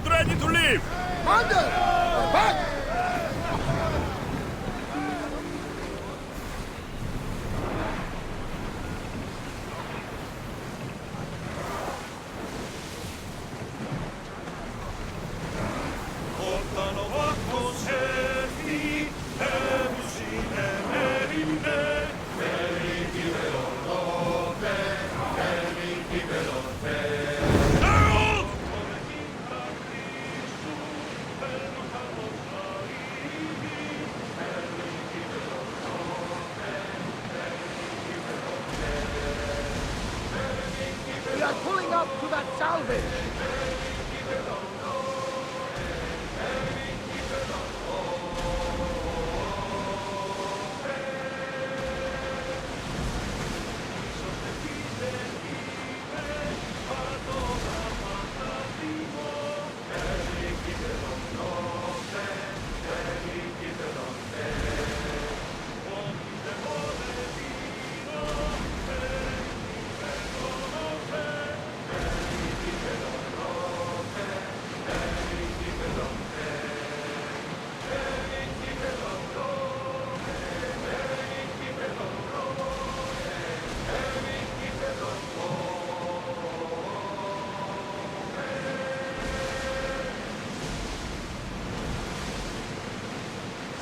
Get ready to leave! Commander! We're back! We are pulling up to that salvage!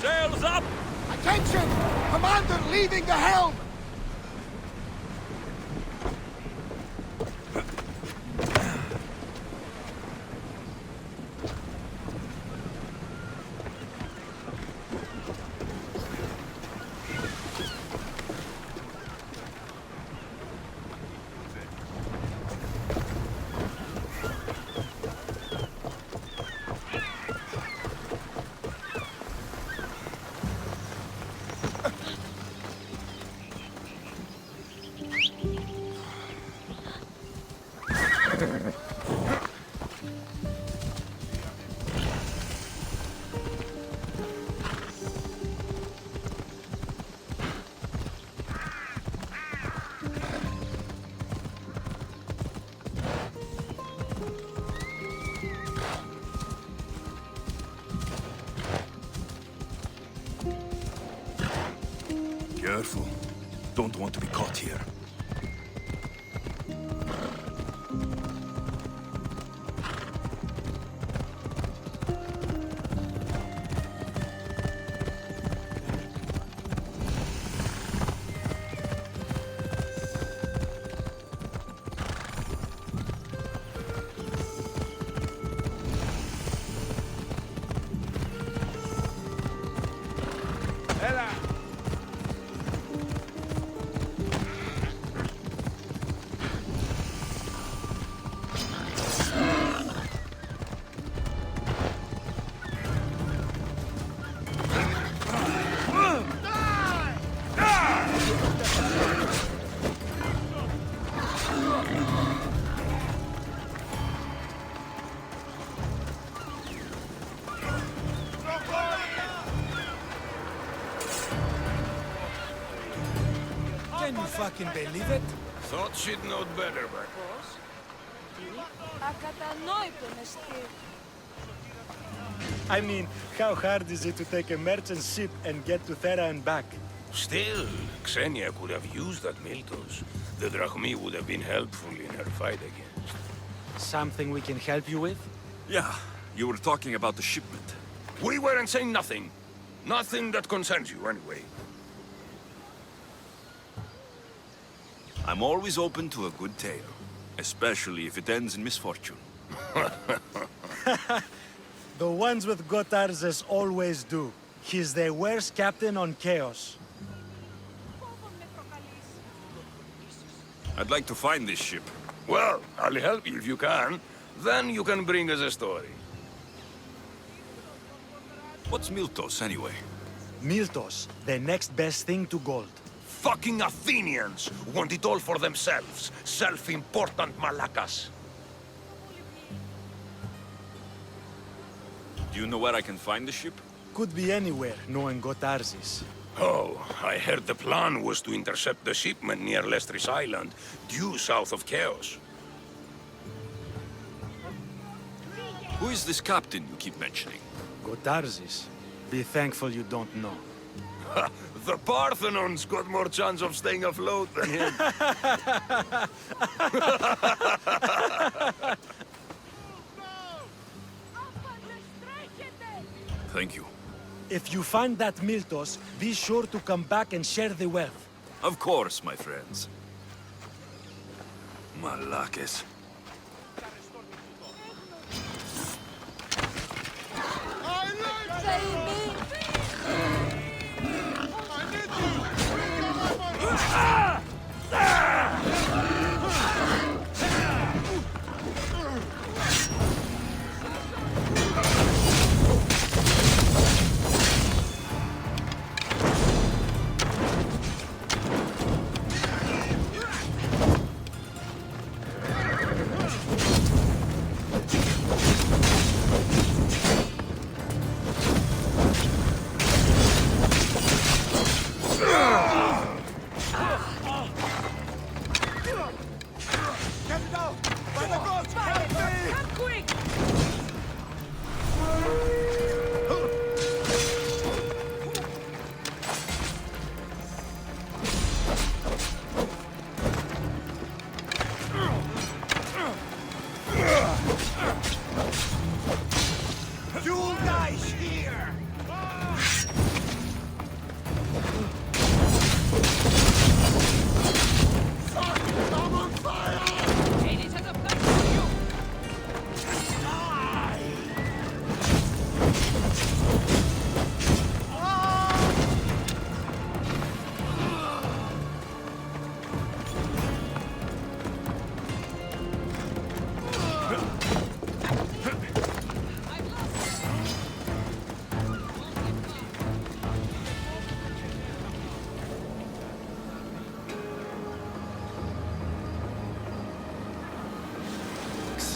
Sails up! Attention! Commander leaving the helm! Careful. Don't want to be caught here. Can you fucking believe it? Thought she'd know better, but... I mean, how hard is it to take a merchant ship and get to Thera and back? Still, Xenia could have used that Miltos. The Drachmi would have been helpful in her fight against. Something we can help you with? Yeah, you were talking about the shipment. We weren't saying nothing. Nothing that concerns you, anyway. I'm always open to a good tale, especially if it ends in misfortune. The ones with Gotarzes always do. He's the worst captain on Chaos. I'd like to find this ship. Well, I'll help you if you can. Then you can bring us a story. What's Miltos, anyway? Miltos, the next best thing to gold. Fucking Athenians want it all for themselves. Self-important malacas. Do you know where I can find the ship? Could be anywhere, knowing Gotarzes. Oh, I heard the plan was to intercept the shipment near Lestris Island, due south of Chaos. Who is this captain you keep mentioning? Gotarzis. Be thankful you don't know. The Parthenon's got more chance of staying afloat than him. Thank you. If you find that Miltos, be sure to come back and share the wealth. Of course, my friends. Malakes.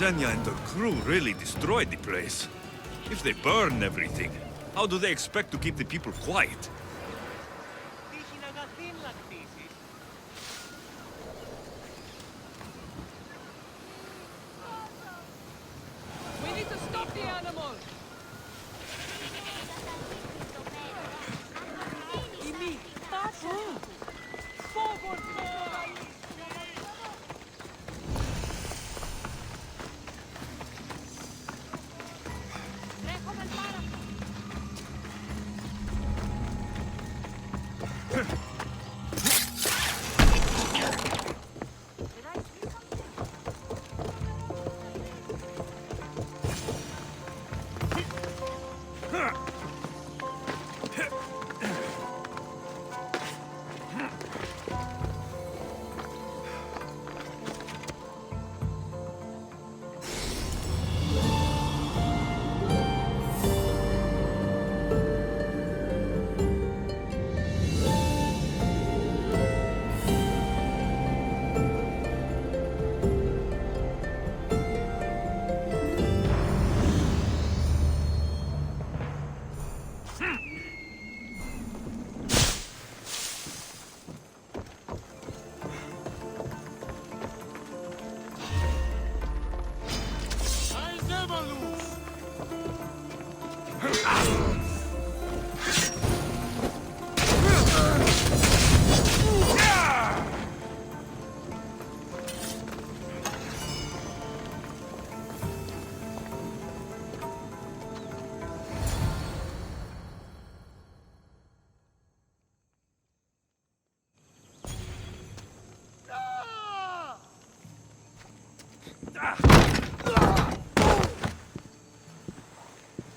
Ksenia and her crew really destroyed the place. If they burn everything, how do they expect to keep the people quiet? We need to stop the animal! Imi, forward!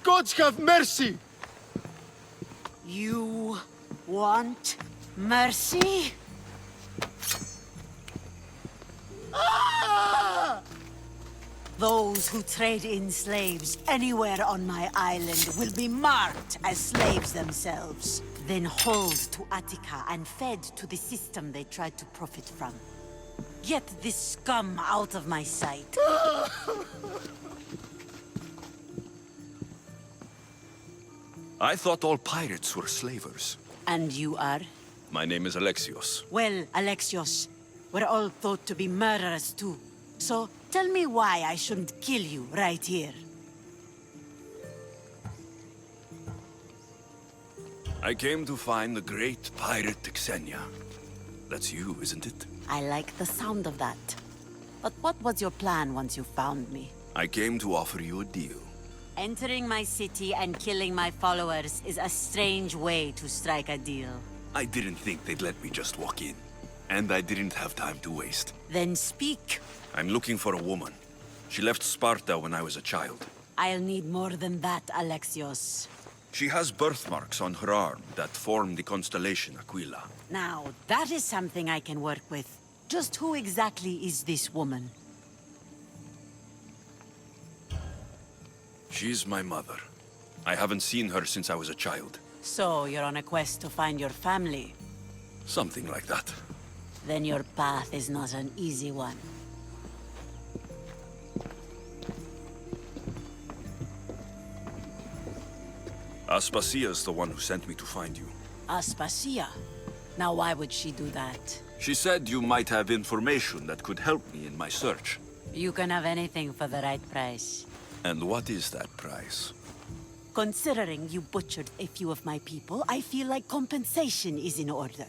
Gods have mercy! You want mercy? Ah! Those who trade in slaves anywhere on my island will be marked as slaves themselves, then hauled to Attica and fed to the system they tried to profit from. Get this scum out of my sight. I thought all pirates were slavers. And you are? My name is Alexios. Well, Alexios, we're all thought to be murderers too. So tell me why I shouldn't kill you right here. I came to find the great pirate Xenia. That's you, isn't it? I like the sound of that. But what was your plan once you found me? I came to offer you a deal. Entering my city and killing my followers is a strange way to strike a deal. I didn't think they'd let me just walk in. And I didn't have time to waste. Then speak. I'm looking for a woman. She left Sparta when I was a child. I'll need more than that, Alexios. She has birthmarks on her arm that form the constellation Aquila. Now, that is something I can work with. Just who exactly is this woman? She's my mother. I haven't seen her since I was a child. So, you're on a quest to find your family. Something like that. Then your path is not an easy one. Aspasia's the one who sent me to find you. Aspasia? Now why would she do that? She said you might have information that could help me in my search. You can have anything for the right price. And what is that price? Considering you butchered a few of my people, I feel like compensation is in order.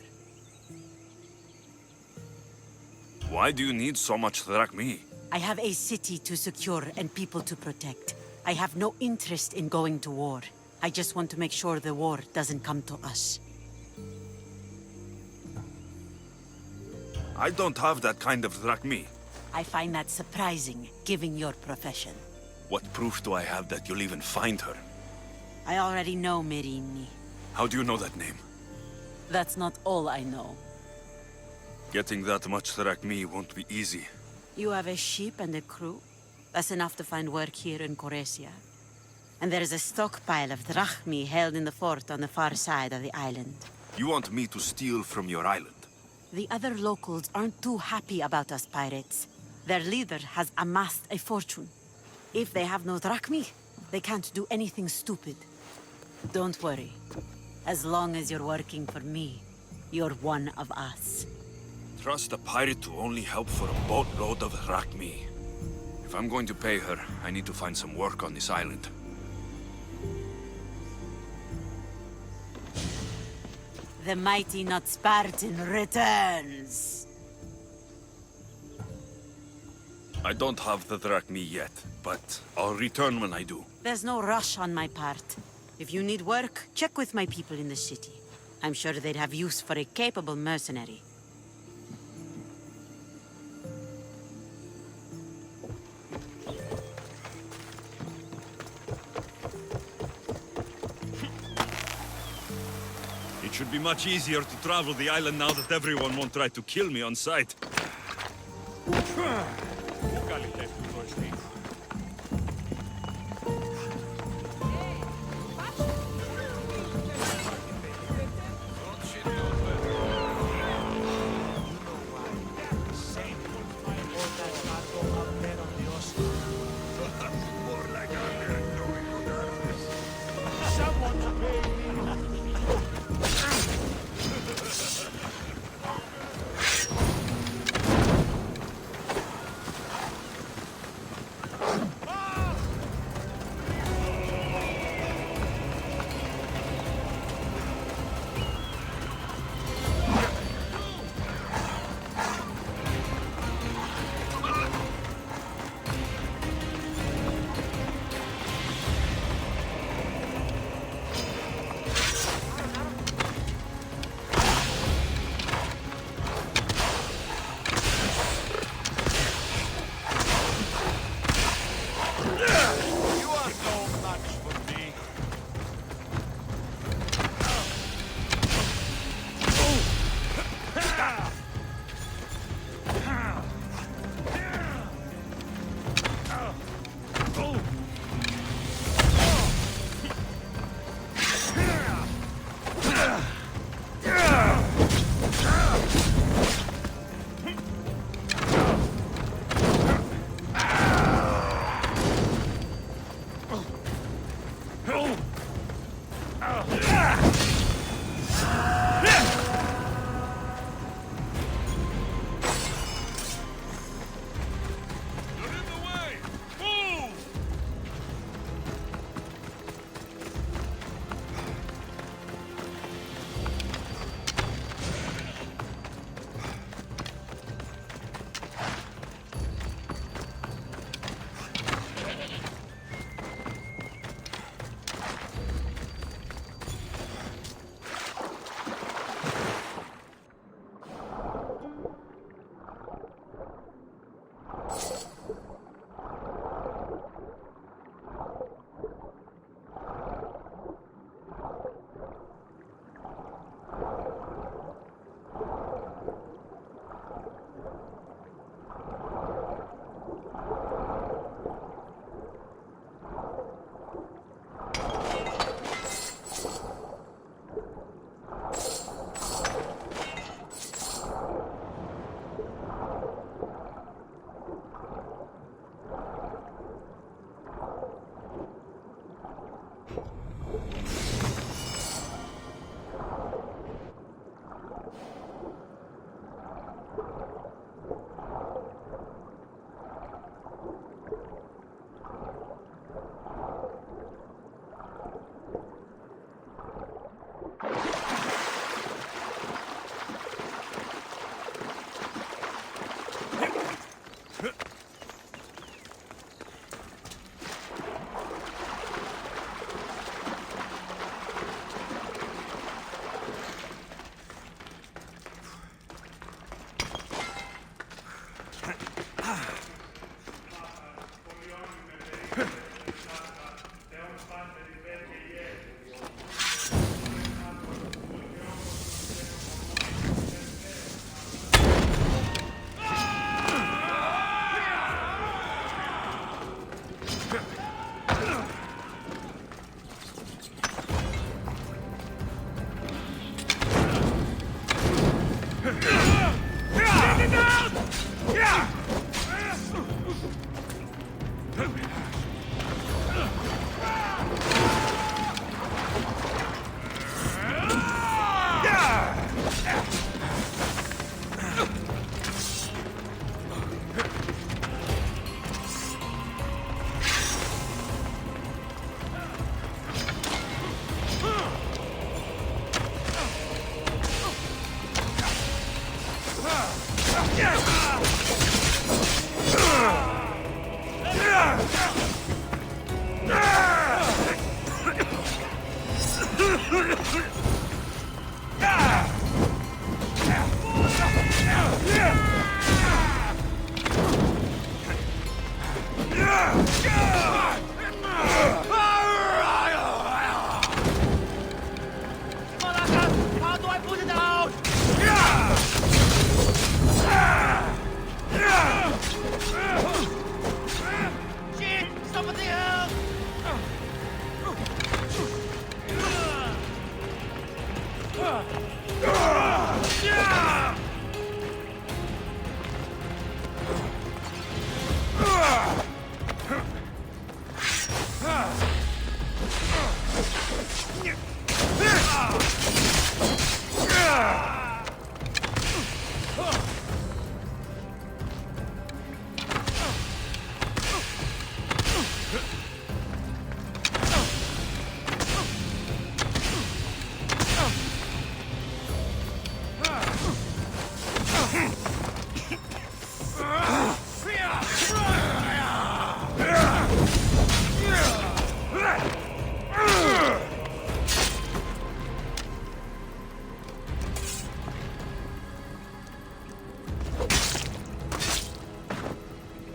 Why do you need so much drachmi? I have a city to secure and people to protect. I have no interest in going to war. I just want to make sure the war doesn't come to us. I don't have that kind of drachmi. I find that surprising, given your profession. What proof do I have that you'll even find her? I already know Merini. How do you know that name? That's not all I know. Getting that much drachmi won't be easy. You have a ship and a crew? That's enough to find work here in Coresia. And there is a stockpile of drachmi held in the fort on the far side of the island. You want me to steal from your island? The other locals aren't too happy about us pirates. Their leader has amassed a fortune. If they have no drachmi, they can't do anything stupid. Don't worry. As long as you're working for me, you're one of us. Trust a pirate to only help for a boatload of drachmi. If I'm going to pay her, I need to find some work on this island. The mighty not Spartan returns! I don't have the drachmi yet, but I'll return when I do. There's no rush on my part. If you need work, check with my people in the city. I'm sure they'd have use for a capable mercenary. It should be much easier to travel the island now that everyone won't try to kill me on sight.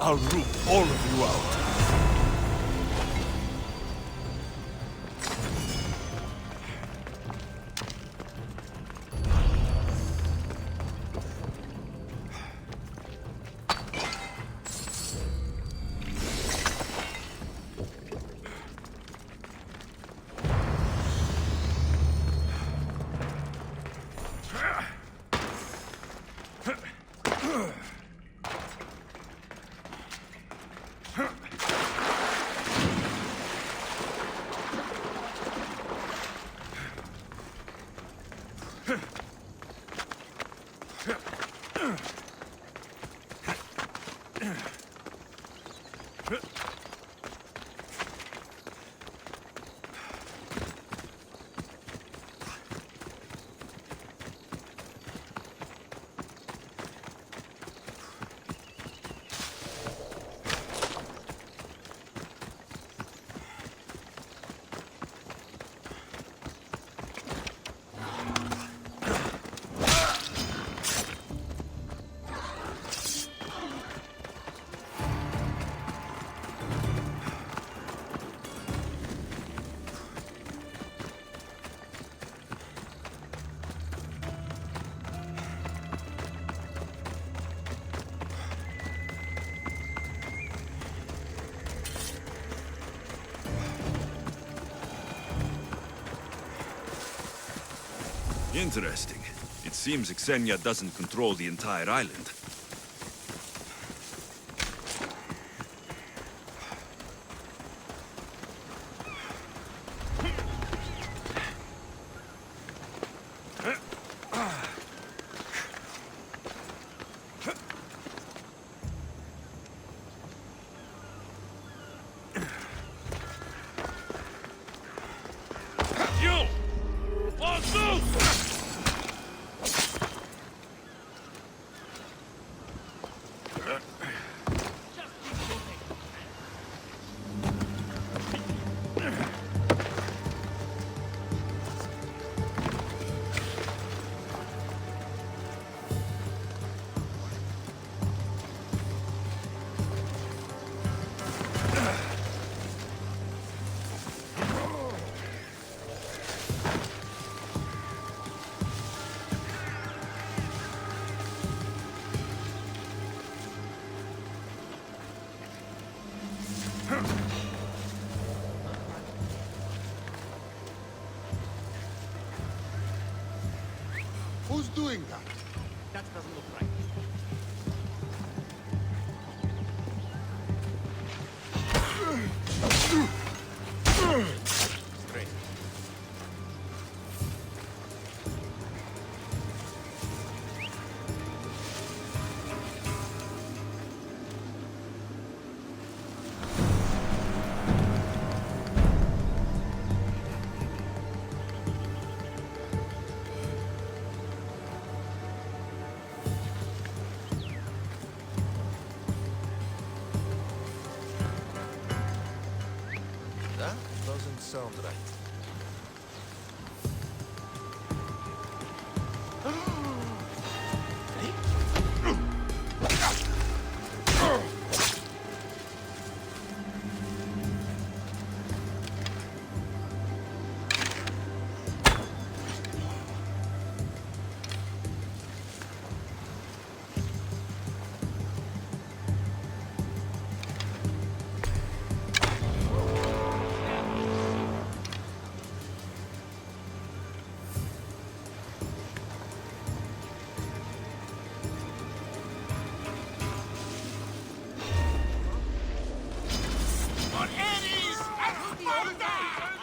I'll root all of you out. Interesting. It seems Xenia doesn't control the entire island. You! Who's doing that? That doesn't look right. Straight. That doesn't sound right.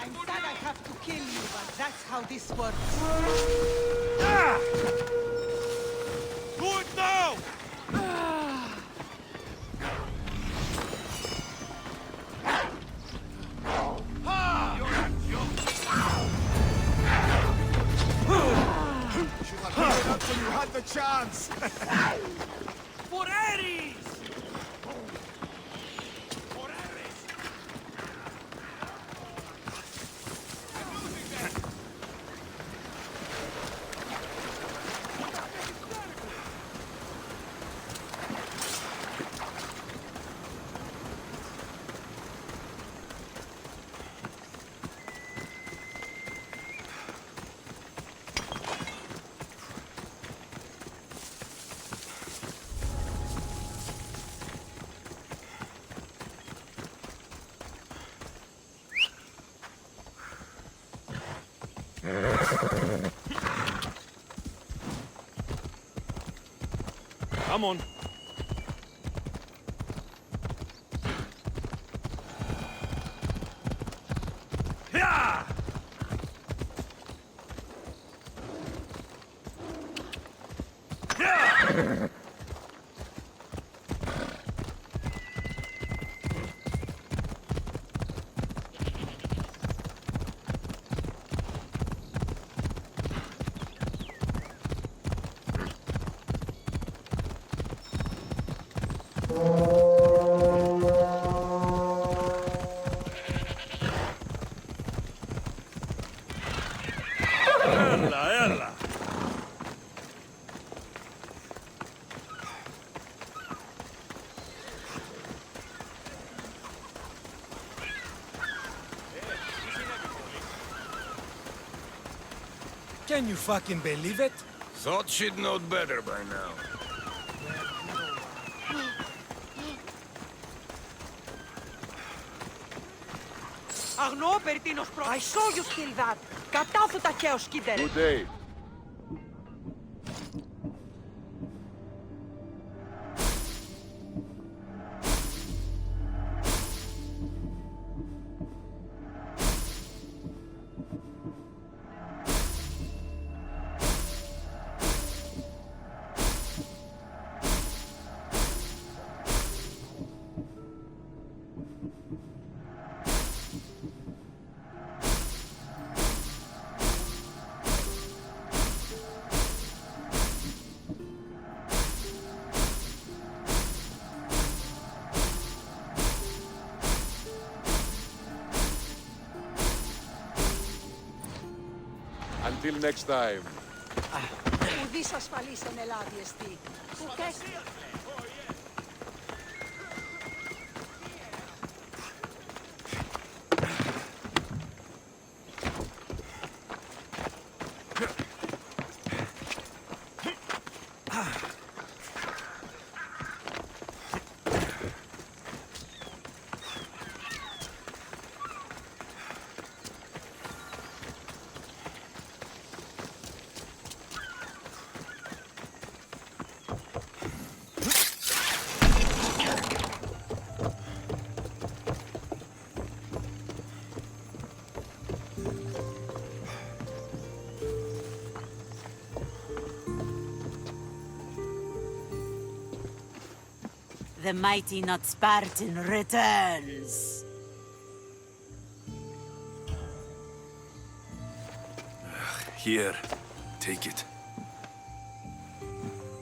I'm sad I have to kill you, but that's how this works. Do it now! Should have given up when you had the chance. For Ares! Come on. Yeah! Yeah! Ella. Can you fucking believe it? Thought she'd know better by now. Αγνώ περί τίνος I saw you steal that. Κατάφου ταχαίως, κοίτερε. Good day. Until next time. Ουδής ασφαλής εν Ελλάδη εστί. Ουκές. The mighty not Spartan returns. Here, take it.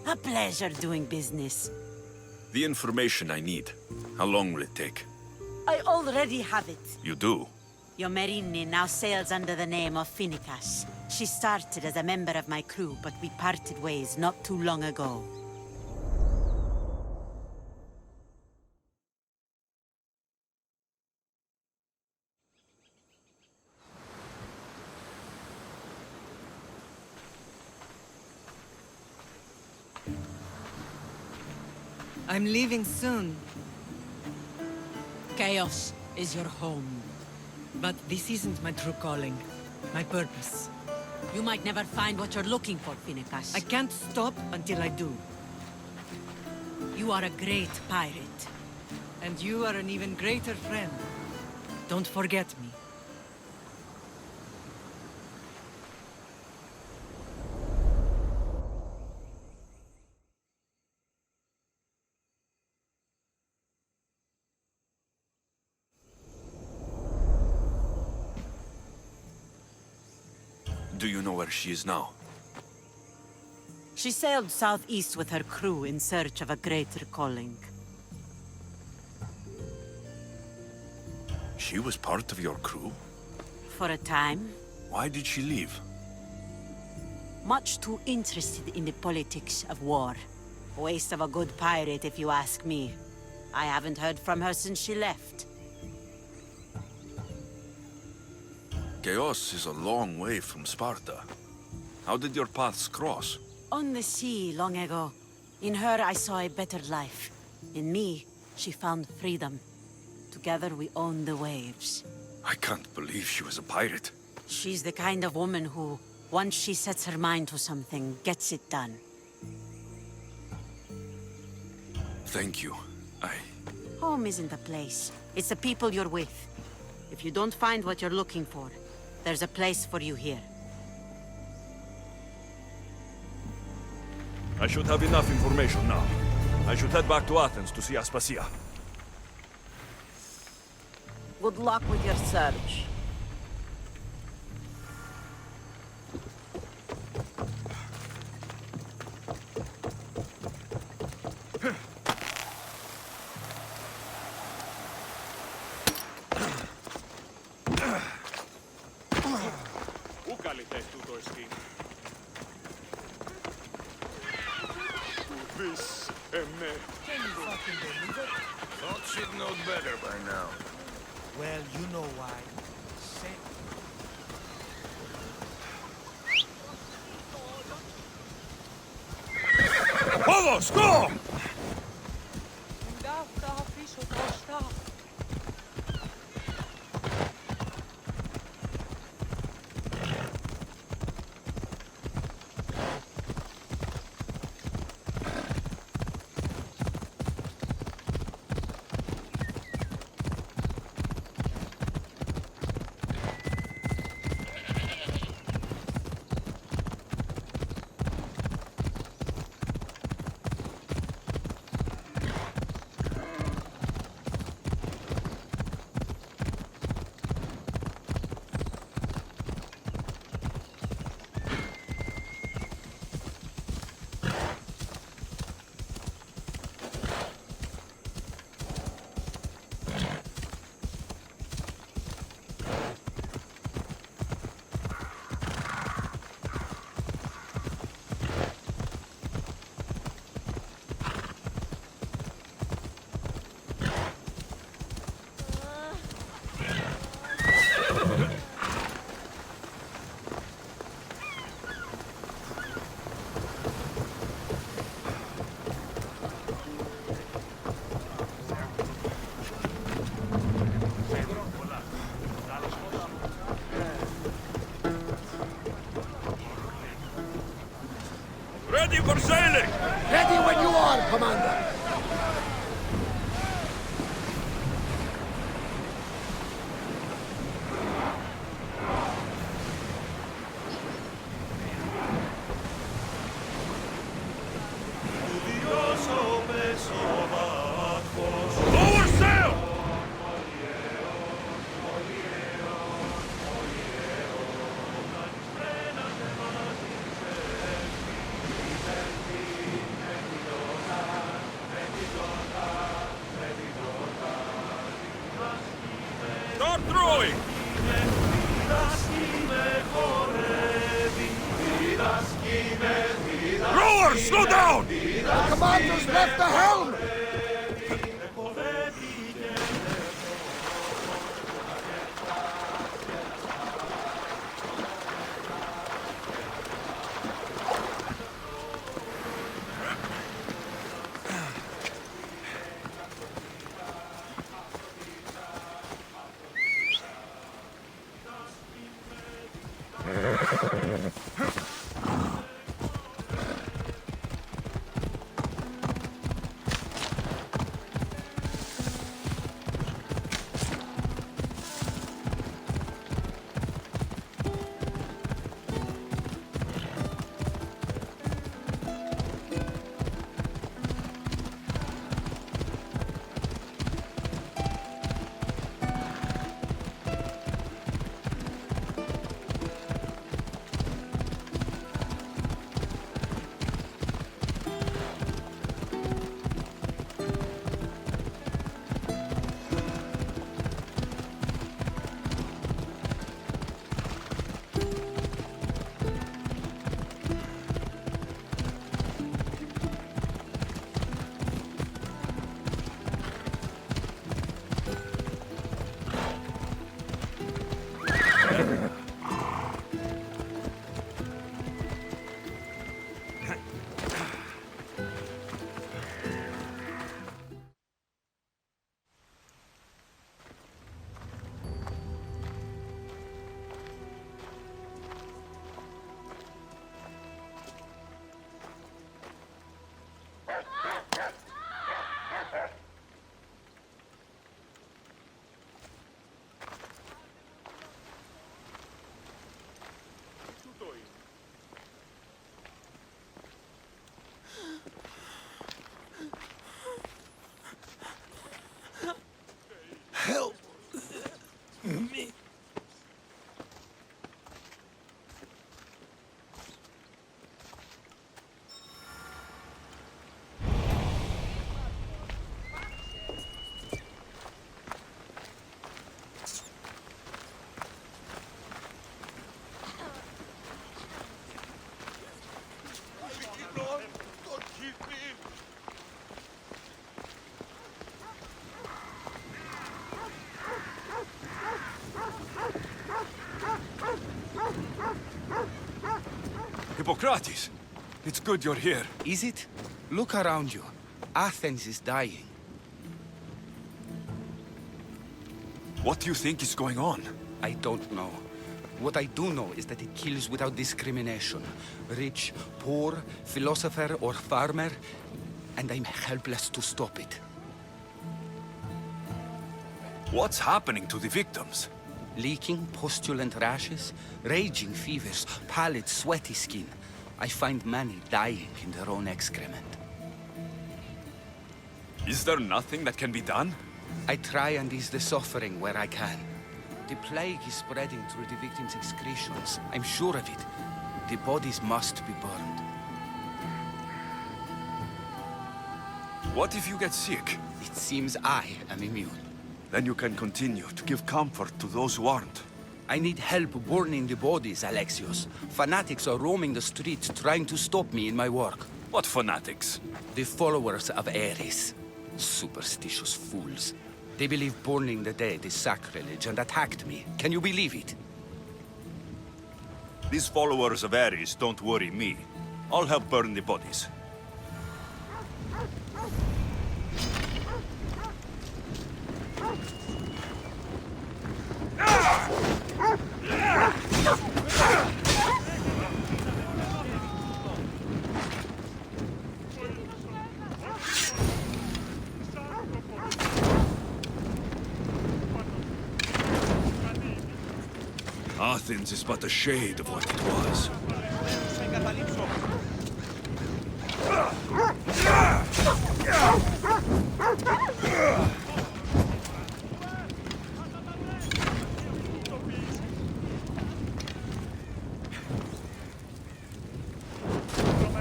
A pleasure doing business. The information I need. How long will it take? I already have it. You do? Yomerini now sails under the name of Finikas. She started as a member of my crew, but we parted ways not too long ago. I'm leaving soon, Chaos is your home. but this isn't my true calling. My purpose. You might never find what you're looking for, Finikas. I can't stop until I do. You are a great pirate. And you are an even greater friend. Don't forget me. Do you know where she is now? She sailed southeast with her crew in search of a greater calling. She was part of your crew? For a time, Why did she leave? much too interested in the politics of war. Waste of a good pirate, if you ask me. I haven't heard from her since she left. Chaos is a long way from Sparta. How did your paths cross? On the sea, long ago. In her, I saw a better life. In me, she found freedom. Together, we own the waves. I can't believe she was a pirate. She's the kind of woman who, once she sets her mind to something, gets it done. Thank you. Home isn't a place. It's the people you're with. If you don't find what you're looking for, there's a place for you here. I should have enough information now. I should head back to Athens to see Aspasia. Good luck with your search. This and that. Thought she'd know better by now. Well, you know why. Vamos, go! Αυτά αφήσω μπροστά. Ready for sailing! Ready when you are, Commander. Lower sail! Start rowing! Rowers, slow down! The commander's left the helm! Help me. Hippocrates! It's good you're here. Is it? Look around you. Athens is dying. What do you think is going on? I don't know. What I do know is that it kills without discrimination. Rich, poor, philosopher or farmer, and I'm helpless to stop it. What's happening to the victims? Leaking, postulant rashes, raging fevers, pallid, sweaty skin. I find many dying in their own excrement. Is there nothing that can be done? I try and ease the suffering where I can. The plague is spreading through the victims' excretions. I'm sure of it. The bodies must be burned. What if you get sick? It seems I am immune. Then you can continue to give comfort to those who aren't. I need help burning the bodies, Alexios. Fanatics are roaming the streets trying to stop me in my work. What fanatics? The followers of Ares. Superstitious fools. They believe burning the dead is sacrilege and attacked me. Can you believe it? These followers of Ares don't worry me. I'll help burn the bodies. Athens is but a shade of what it was.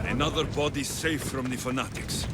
Another body safe from the fanatics.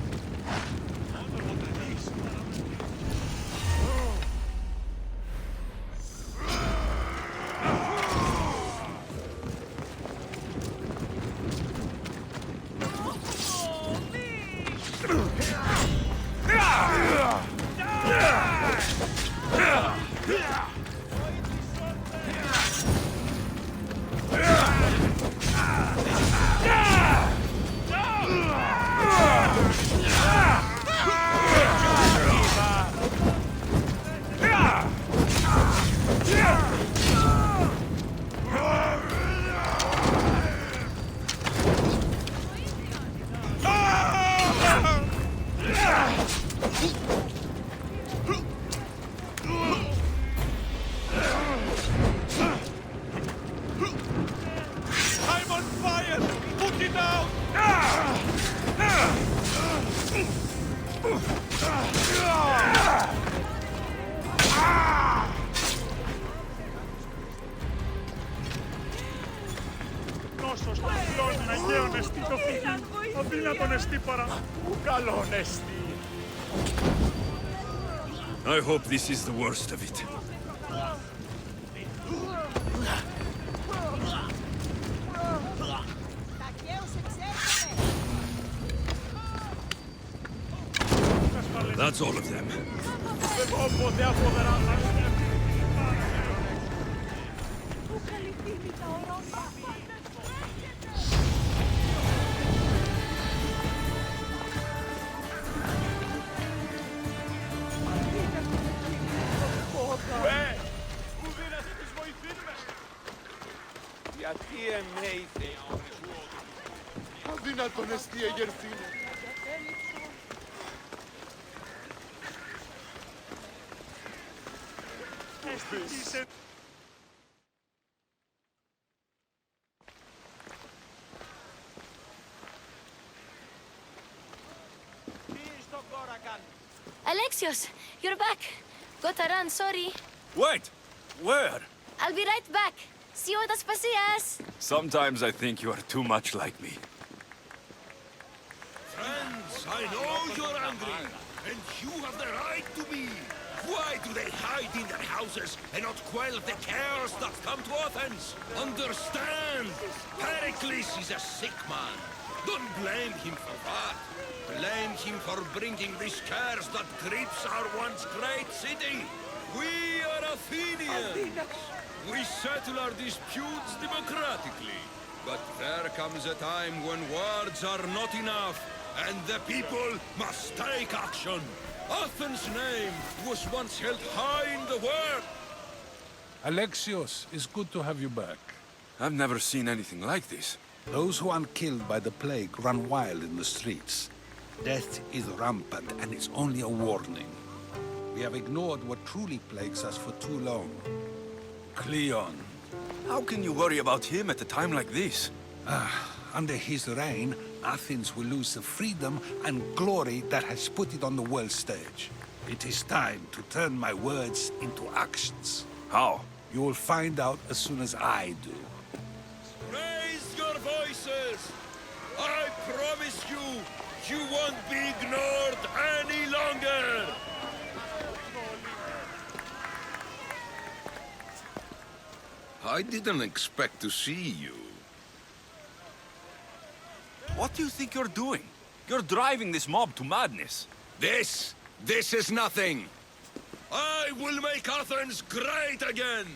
I'm on fire! Put it out! Νόσος των φλών Αγίων εστί το φυγή, αδύνατον εστί παρά. Καλόν εστι! I hope this is the worst of it. That's all of them. Όποτε αποδερά θα Γιατί εμέηθε αδύνατον εστί εγερθήνε. αισθητήσε. Alexios, you're back. Gotta run, sorry. Wait! Where? I'll be right back. See you at Aspasias. Sometimes I think you are too much like me. Friends, I know you're angry, and you have the right to be. Why do they hide in their houses and not quell the chaos that come to Athens? Understand! Pericles is a sick man. Don't blame him for that. Blame him for bringing this curse that grips our once great city. We are Athenians. We settle our disputes democratically. But there comes a time when words are not enough, and the people must take action. Athens' name was once held high in the world. Alexios, it's good to have you back. I've never seen anything like this. Those who aren't killed by the plague run wild in the streets. Death is rampant, and it's only a warning. We have ignored what truly plagues us for too long. Cleon. How can you worry about him at a time like this? Under his reign, Athens will lose the freedom and glory that has put it on the world stage. It is time to turn my words into actions. How? You will find out as soon as I do. Raise your voices! I promise you, you won't be ignored any longer! I didn't expect to see you. What do you think you're doing? You're driving this mob to madness. This is nothing. I will make Athens great again!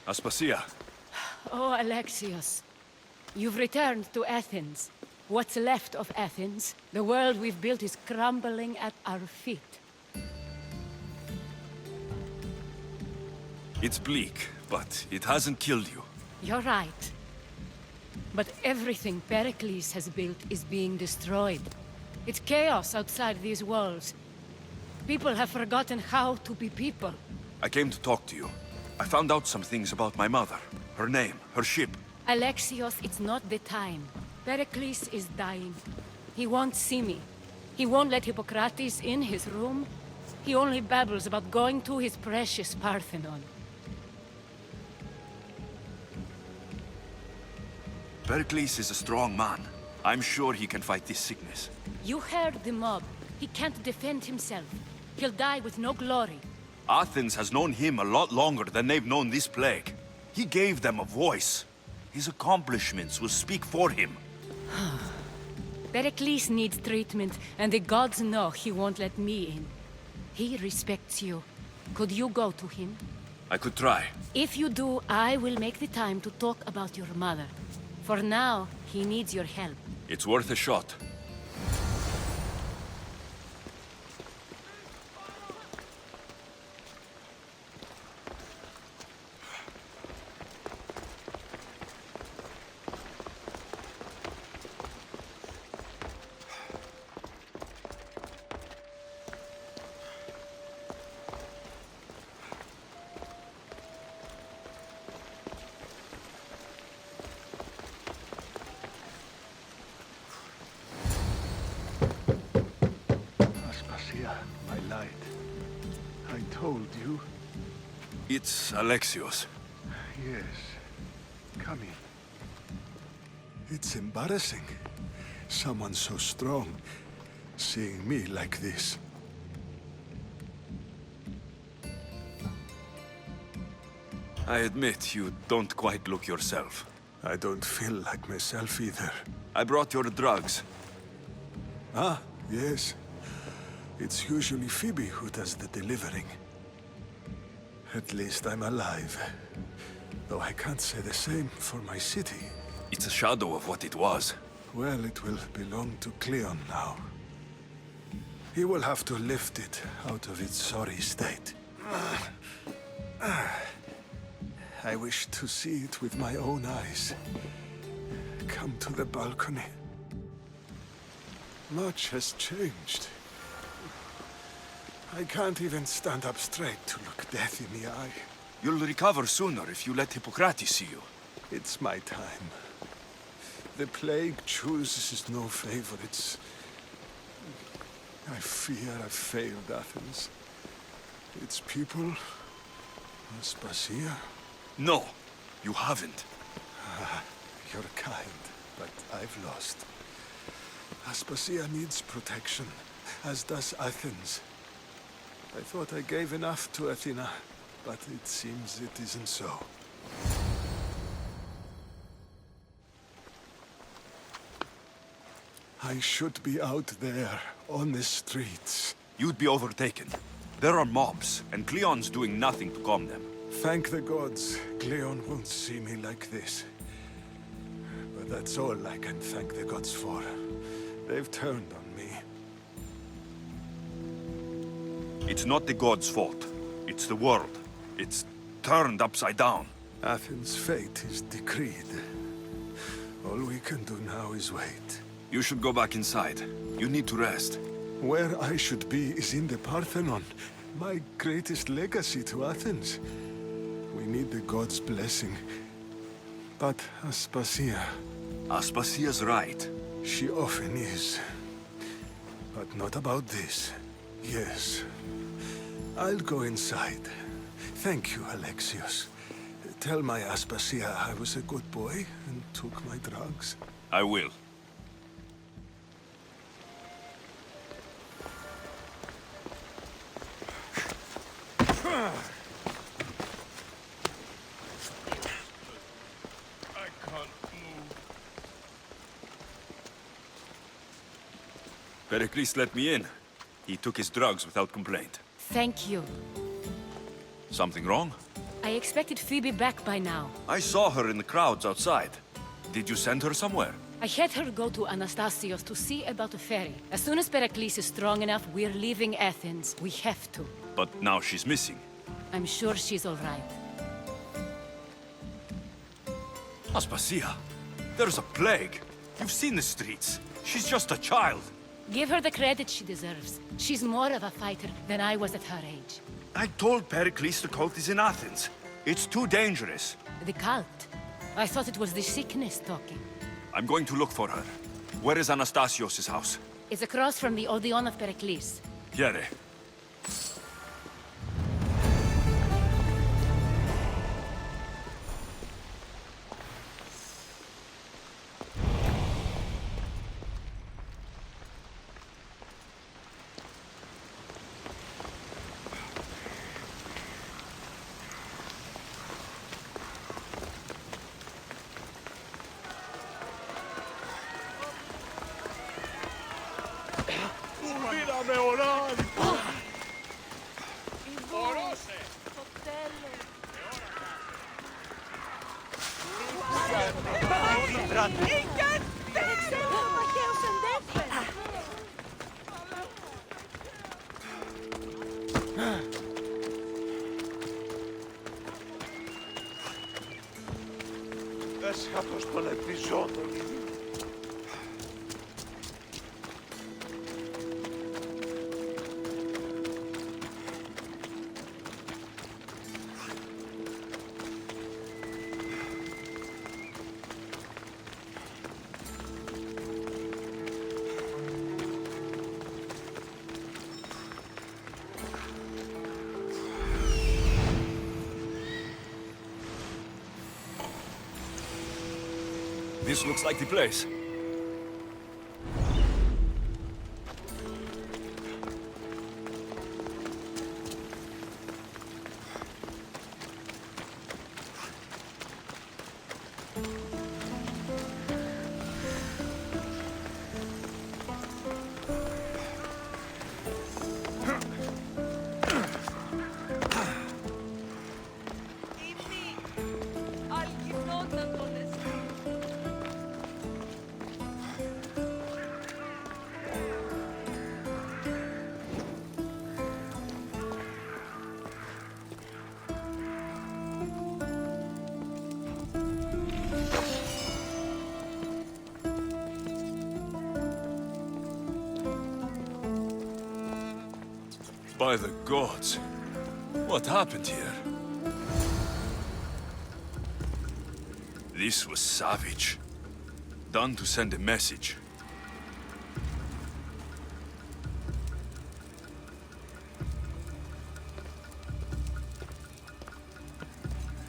Aspasia. Oh, Alexios. You've returned to Athens. What's left of Athens? The world we've built is crumbling at our feet. It's bleak, but it hasn't killed you. You're right. But everything Pericles has built is being destroyed. It's chaos outside these walls. People have forgotten how to be people. I came to talk to you. I found out some things about my mother. Her name, her ship. Alexios, it's not the time. Pericles is dying. He won't see me. He won't let Hippocrates in his room. He only babbles about going to his precious Parthenon. Pericles is a strong man. I'm sure he can fight this sickness. You heard the mob. He can't defend himself. He'll die with no glory. Athens has known him a lot longer than they've known this plague. He gave them a voice. His accomplishments will speak for him. Pericles needs treatment, and the gods know he won't let me in. He respects you. Could you go to him? I could try. If you do, I will make the time to talk about your mother. For now, he needs your help. It's worth a shot. My light. I told you. It's Alexios. Yes. Come in. It's embarrassing. Someone so strong seeing me like this. I admit you don't quite look yourself. I don't feel like myself either. I brought your drugs. Ah, yes. It's usually Phoebe who does the delivering. At least I'm alive. Though I can't say the same for my city. It's a shadow of what it was. Well, it will belong to Cleon now. He will have to lift it out of its sorry state. I wish to see it with my own eyes. Come to the balcony. Much has changed. I can't even stand up straight to look death in the eye. You'll recover sooner if you let Hippocrates see you. It's my time. The plague chooses no favorites. I fear I've failed Athens. Its people, Aspasia. No, you haven't. You're kind, but I've lost. Aspasia needs protection, as does Athens. I thought I gave enough to Athena, but it seems it isn't so. I should be out there, on the streets. You'd be overtaken. There are mobs, and Cleon's doing nothing to calm them. Thank the gods, Cleon won't see me like this. But that's all I can thank the gods for. They've turned on me. It's not the gods' fault. It's the world. It's turned upside down. Athens' fate is decreed. All we can do now is wait. You should go back inside. You need to rest. Where I should be is in the Parthenon, my greatest legacy to Athens. We need the gods' blessing. But Aspasia... Aspasia's right. She often is. But not about this. Yes. I'll go inside. Thank you, Alexios. Tell my Aspasia I was a good boy and took my drugs. I will. Pericles let me in. He took his drugs without complaint. Thank you. Something wrong? I expected Phoebe back by now. I saw her in the crowds outside. Did you send her somewhere? I had her go to Anastasios to see about a ferry. As soon as Pericles is strong enough, we're leaving Athens. We have to. But now she's missing. I'm sure she's all right. Aspasia, there's a plague. You've seen the streets. She's just a child. Give her the credit she deserves. She's more of a fighter than I was at her age. I told Pericles the cult is in Athens. It's too dangerous. The cult? I thought it was the sickness talking. I'm going to look for her. Where is Anastasios' house? It's across from the Odeon of Pericles. Here. Έσχατος των επιζώντων. This looks like the place. By the gods. What happened here? This was savage. Done to send a message.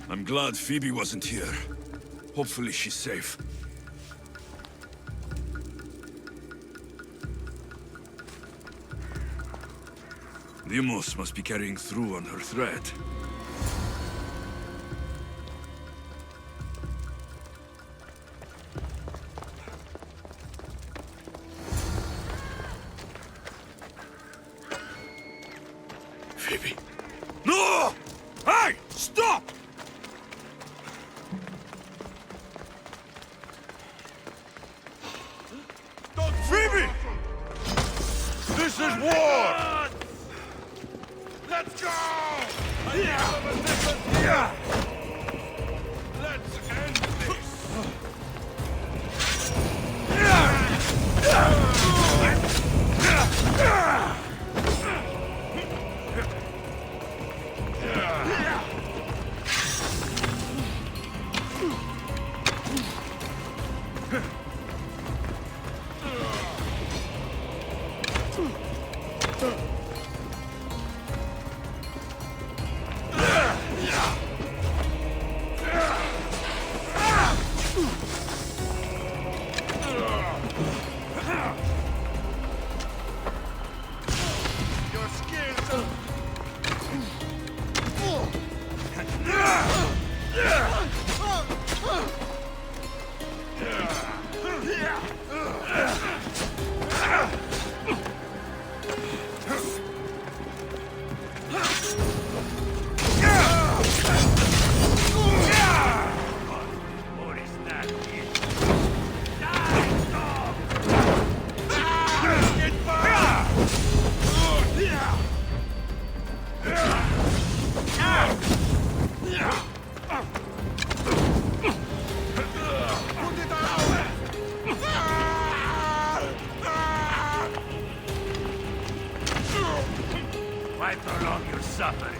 I'm glad Phoebe wasn't here. Hopefully she's safe. Demos must be carrying through on her threat. Phoebe. No! Hey! Stop! Phoebe! This is war! Let's go! Yeah! Let's end this! for supper.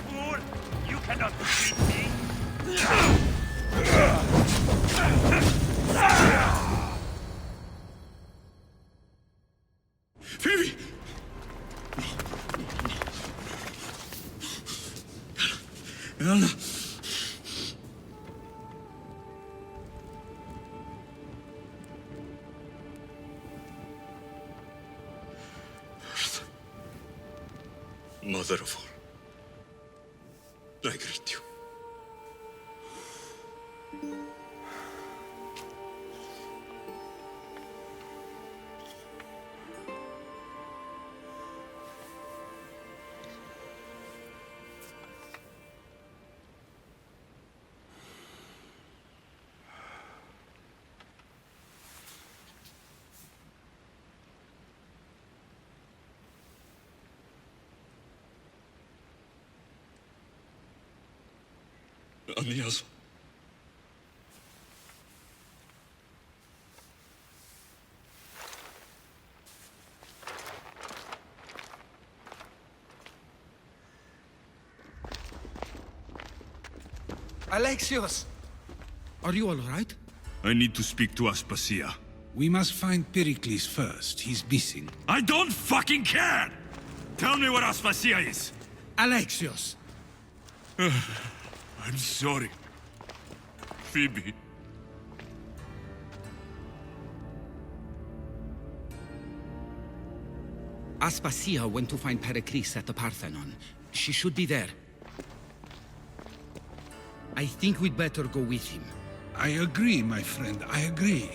Fool, you cannot defeat me. Phoebe! Anna! Mother of all, I greet you. Aniaso. Alexios! Are you all right? I need to speak to Aspasia. We must find Pericles first. He's missing. I don't fucking care! Tell me where Aspasia is! Alexios! I'm sorry. Phoebe. Aspasia went to find Pericles at the Parthenon. She should be there. I think we'd better go with him. I agree, my friend. I agree.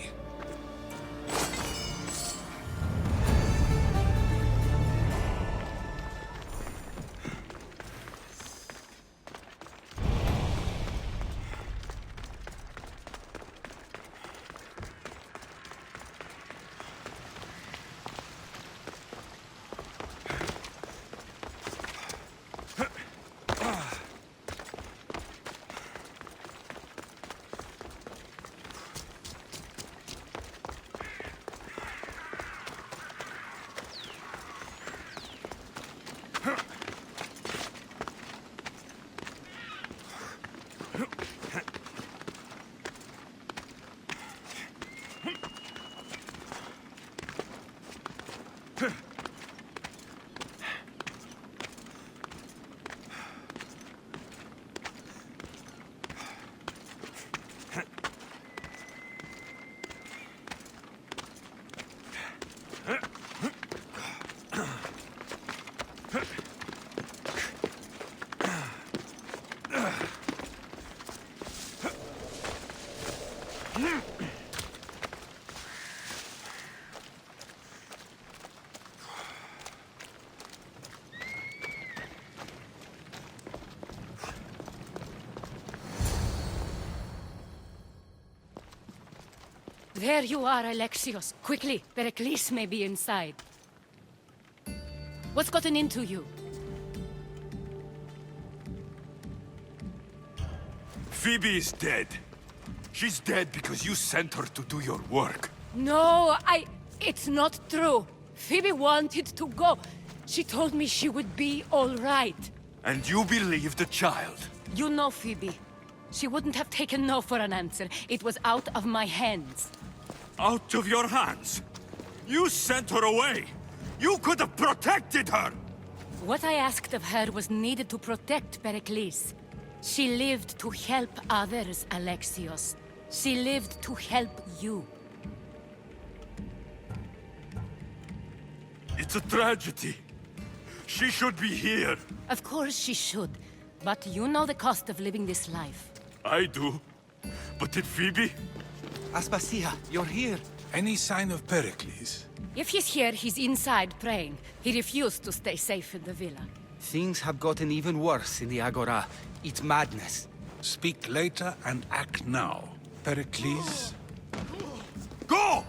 There you are, Alexios. Quickly, Pericles may be inside. What's gotten into you? Phoebe is dead. She's dead because you sent her to do your work. No, it's not true. Phoebe wanted to go. She told me she would be all right. And you believe the child? You know Phoebe. She wouldn't have taken no for an answer. It was out of my hands. Out of your hands? You sent her away! You could have protected her! What I asked of her was needed to protect Pericles. She lived to help others, Alexios. She lived to help you. It's a tragedy. She should be here. Of course she should. But you know the cost of living this life. I do. But did Phoebe? Aspasia, you're here. Any sign of Pericles? If he's here, he's inside praying. He refused to stay safe in the villa. Things have gotten even worse in the Agora. It's madness. Speak later and act now. Pericles? Go!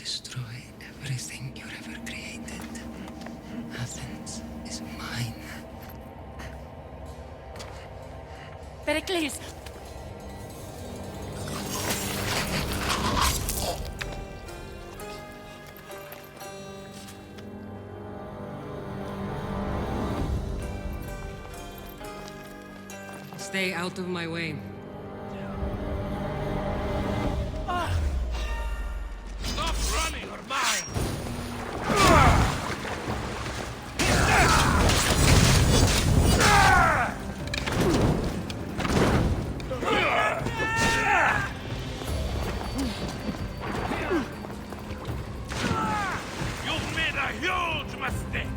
destroy everything you've ever created. Athens is mine. Pericles! Stay out of my way. Stop running or mine! You've made a huge mistake!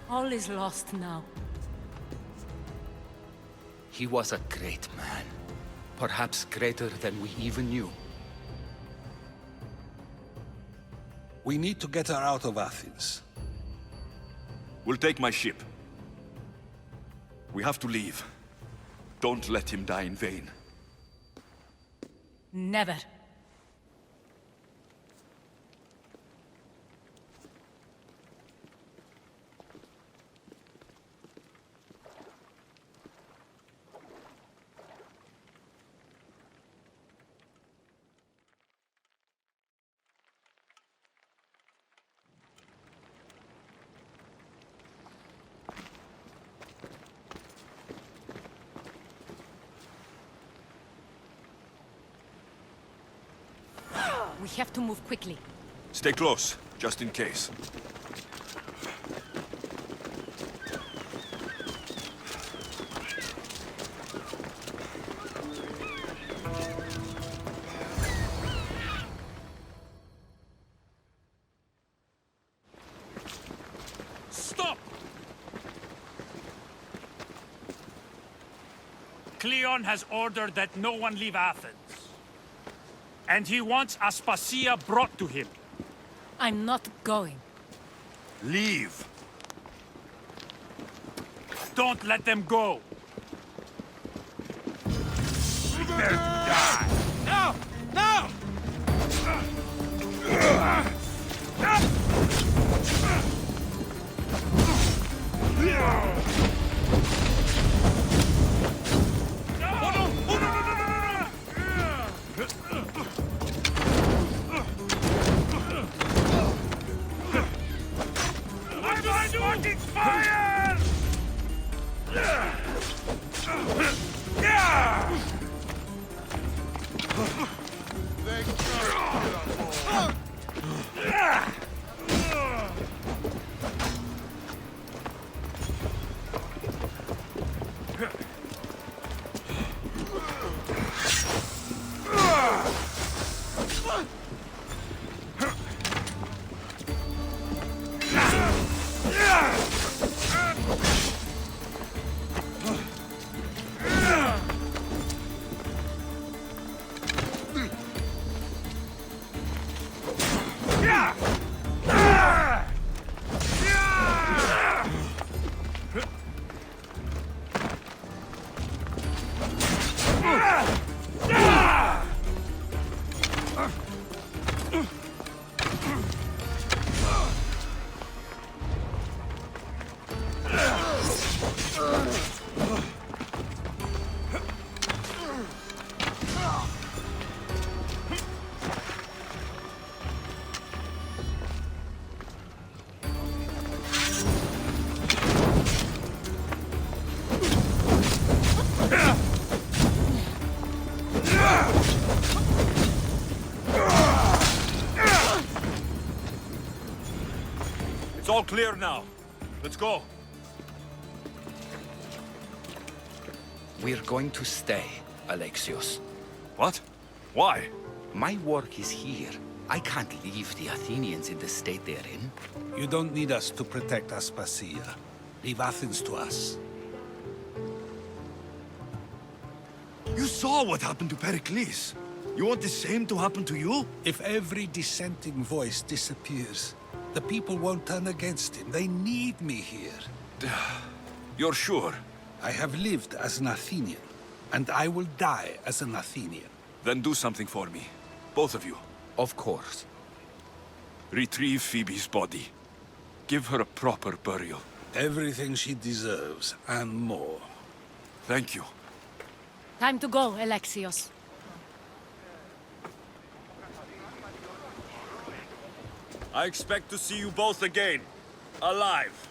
All is lost now. He was a great man. Perhaps greater than we even knew. We need to get her out of Athens. We'll take my ship. We have to leave. Don't let him die in vain. Never. We have to move quickly. Stay close, just in case. Stop! Cleon has ordered that no one leave Athens. And he wants Aspasia brought to him. I'm not going. Leave. Don't let them go. Prepare to die. No! No! It's all clear now. Let's go. We're going to stay, Alexios. What? Why? My work is here. I can't leave the Athenians in the state they're in. You don't need us to protect Aspasia. Leave Athens to us. You saw what happened to Pericles. You want the same to happen to you? If every dissenting voice disappears, the people won't turn against him. They need me here. You're sure? I have lived as an Athenian, and I will die as an Athenian. Then do something for me. Both of you. Of course. Retrieve Phoebe's body. Give her a proper burial. Everything she deserves, and more. Thank you. Time to go, Alexios. I expect to see you both again. Alive.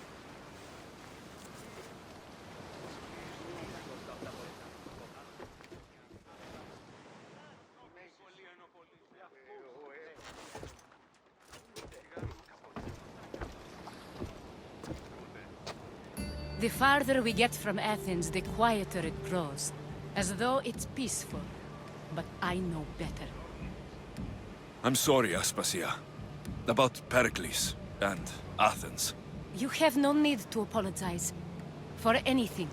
The farther we get from Athens, the quieter it grows. As though it's peaceful. But I know better. I'm sorry, Aspasia. About Pericles and Athens. You have no need to apologize. For anything.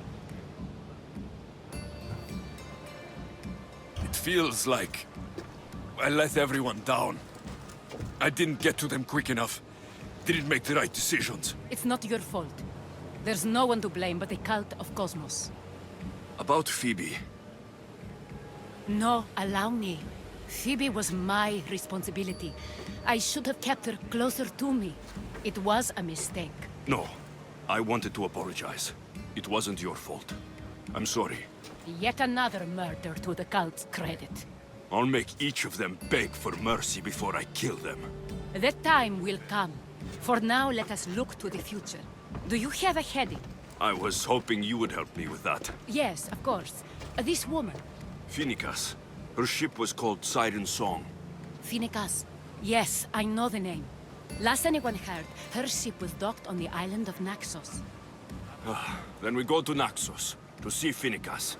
It feels like I let everyone down. I didn't get to them quick enough. Didn't make the right decisions. It's not your fault. There's no one to blame but the cult of Cosmos. About Phoebe. No, allow me. Phoebe was my responsibility. I should have kept her closer to me. It was a mistake. No. I wanted to apologize. It wasn't your fault. I'm sorry. Yet another murder to the cult's credit. I'll make each of them beg for mercy before I kill them. That time will come. For now, let us look to the future. Do you have a heading? I was hoping you would help me with that. Yes, of course. This woman. Phoenicas. Her ship was called Siren Song. Phoenicas. Yes, I know the name. Last anyone heard, her ship was docked on the island of Naxos. Then we go to Naxos, to see Phoenicas.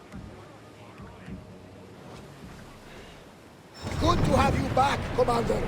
Good to have you back, Commander.